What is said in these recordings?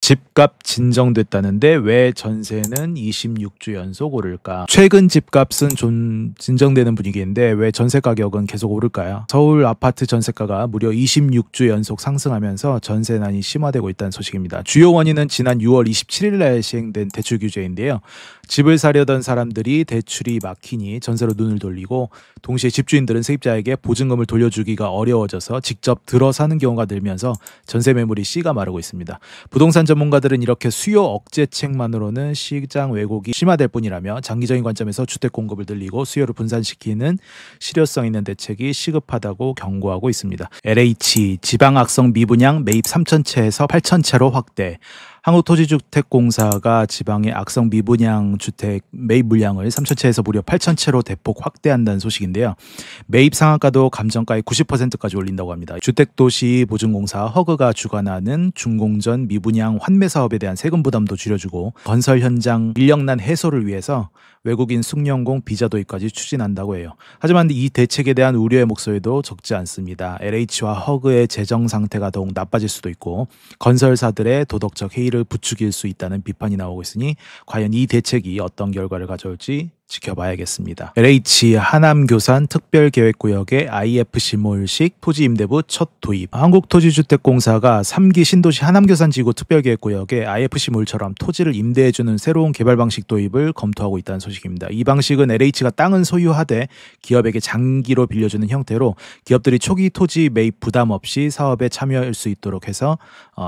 집값 진정됐다는데 왜 전세는 26주 연속 오를까? 최근 집값은 좀 진정되는 분위기인데 왜 전세 가격은 계속 오를까요? 서울 아파트 전세가가 무려 26주 연속 상승하면서 전세난이 심화되고 있다는 소식입니다. 주요 원인은 지난 6월 27일 날 시행된 대출 규제인데요. 집을 사려던 사람들이 대출이 막히니 전세로 눈을 돌리고 동시에 집주인들은 세입자에게 보증금을 돌려주기가 어려워져서 직접 들어 사는 경우가 늘면서 전세 매물이 씨가 마르고 있습니다. 부동산 전문가들은 이렇게 수요 억제책만으로는 시장 왜곡이 심화될 뿐이라며 장기적인 관점에서 주택 공급을 늘리고 수요를 분산시키는 실효성 있는 대책이 시급하다고 경고하고 있습니다. LH 지방악성 미분양 매입 3,000채에서 8,000채로 확대. 한국토지주택공사가 지방의 악성 미분양 주택 매입 물량을 3,000채에서 무려 8,000채로 대폭 확대한다는 소식인데요. 매입 상한가도 감정가의 90%까지 올린다고 합니다. 주택도시보증공사 허그가 주관하는 중공전 미분양 환매 사업에 대한 세금 부담도 줄여주고 건설 현장 인력난 해소를 위해서 외국인 숙련공 비자 도입까지 추진한다고 해요. 하지만 이 대책에 대한 우려의 목소리도 적지 않습니다. LH와 허그의 재정 상태가 더욱 나빠질 수도 있고 건설사들의 도덕적 해이를 부추길 수 있다는 비판이 나오고 있으니 과연 이 대책이 어떤 결과를 가져올지 지켜봐야겠습니다. LH 하남교산 특별계획구역의 IFC몰식 토지임대부 첫 도입. 한국토지주택공사가 3기 신도시 하남교산지구 특별계획구역에 IFC몰처럼 토지를 임대해주는 새로운 개발 방식 도입을 검토하고 있다는 소식입니다. 이 방식은 LH가 땅은 소유하되 기업에게 장기로 빌려주는 형태로 기업들이 초기 토지 매입 부담 없이 사업에 참여할 수 있도록 해서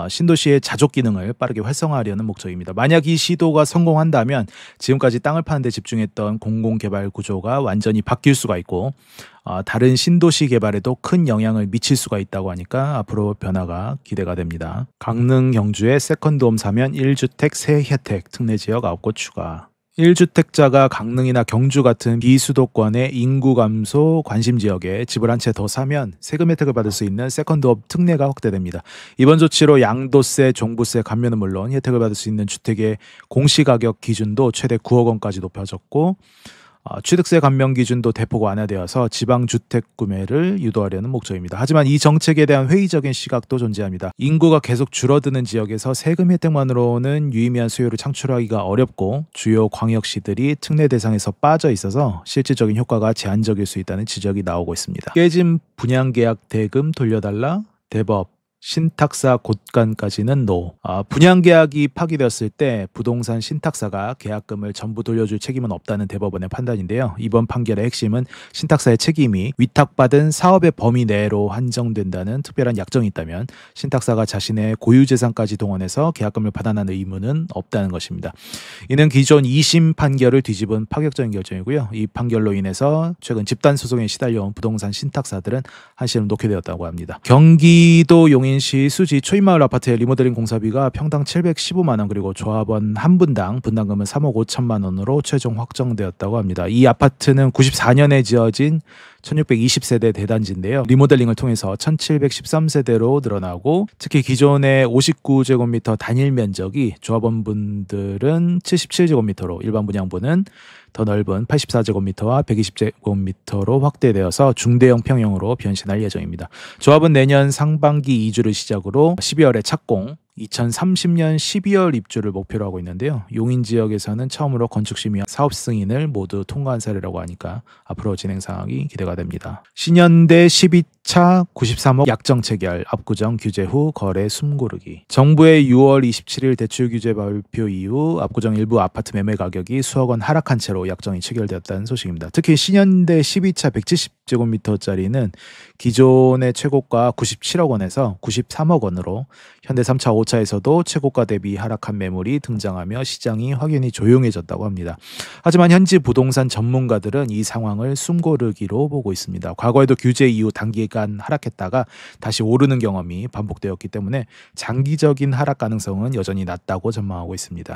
신도시의 자족 기능을 빠르게 활성화하려는 목적입니다. 만약 이 시도가 성공한다면 지금까지 땅을 파는 데 집중했던 공공개발 구조가 완전히 바뀔 수가 있고 다른 신도시 개발에도 큰 영향을 미칠 수가 있다고 하니까 앞으로 변화가 기대가 됩니다. 강릉 경주에 세컨드홈 사면 1주택 새 혜택 특례지역 9곳 추가. 1주택자가 강릉이나 경주 같은 비수도권의 인구 감소 관심 지역에 집을 한 채 더 사면 세금 혜택을 받을 수 있는 세컨드홈 특례가 확대됩니다. 이번 조치로 양도세, 종부세 감면은 물론 혜택을 받을 수 있는 주택의 공시가격 기준도 최대 9억 원까지 높여졌고 취득세 감면 기준도 대폭 완화되어서 지방주택 구매를 유도하려는 목적입니다. 하지만 이 정책에 대한 회의적인 시각도 존재합니다. 인구가 계속 줄어드는 지역에서 세금 혜택만으로는 유의미한 수요를 창출하기가 어렵고 주요 광역시들이 특례 대상에서 빠져 있어서 실질적인 효과가 제한적일 수 있다는 지적이 나오고 있습니다. 깨진 분양계약 대금 돌려달라 대법. 신탁사 곳간까지는 노. 분양계약이 파기되었을 때 부동산 신탁사가 계약금을 전부 돌려줄 책임은 없다는 대법원의 판단인데요. 이번 판결의 핵심은 신탁사의 책임이 위탁받은 사업의 범위 내로 한정된다는 특별한 약정이 있다면 신탁사가 자신의 고유재산까지 동원해서 계약금을 받아내는 의무는 없다는 것입니다. 이는 기존 2심 판결을 뒤집은 파격적인 결정이고요. 이 판결로 인해서 최근 집단소송에 시달려온 부동산 신탁사들은 한시름 놓게 되었다고 합니다. 경기도 용인 시 수지 초입마을 아파트의 리모델링 공사비가 평당 715만 원 그리고 조합원 한 분당 분담금은 3억 5천만 원으로 최종 확정되었다고 합니다. 이 아파트는 94년에 지어진 1620세대 대단지인데요. 리모델링을 통해서 1713세대로 늘어나고 특히 기존의 59제곱미터 단일 면적이 조합원분들은 77제곱미터로 일반 분양분은 더 넓은 84제곱미터와 120제곱미터로 확대되어서 중대형 평형으로 변신할 예정입니다. 조합은 내년 상반기 2주를 시작으로 12월에 착공, 2030년 12월 입주를 목표로 하고 있는데요. 용인 지역에서는 처음으로 건축심의 사업 승인을 모두 통과한 사례라고 하니까 앞으로 진행 상황이 기대가 됩니다. 신현대 12차 93억 약정 체결, 압구정 규제 후 거래 숨고르기. 정부의 6월 27일 대출 규제 발표 이후 압구정 일부 아파트 매매 가격이 수억 원 하락한 채로 약정이 체결되었다는 소식입니다. 특히 신현대 12차 170제곱미터짜리는 기존의 최고가 97억 원에서 93억 원으로 현대 3차 5차에서도 최고가 대비 하락한 매물이 등장하며 시장이 확연히 조용해졌다고 합니다. 하지만 현지 부동산 전문가들은 이 상황을 숨고르기로 보고 있습니다. 과거에도 규제 이후 단기간 하락했다가 다시 오르는 경험이 반복되었기 때문에 장기적인 하락 가능성은 여전히 낮다고 전망하고 있습니다.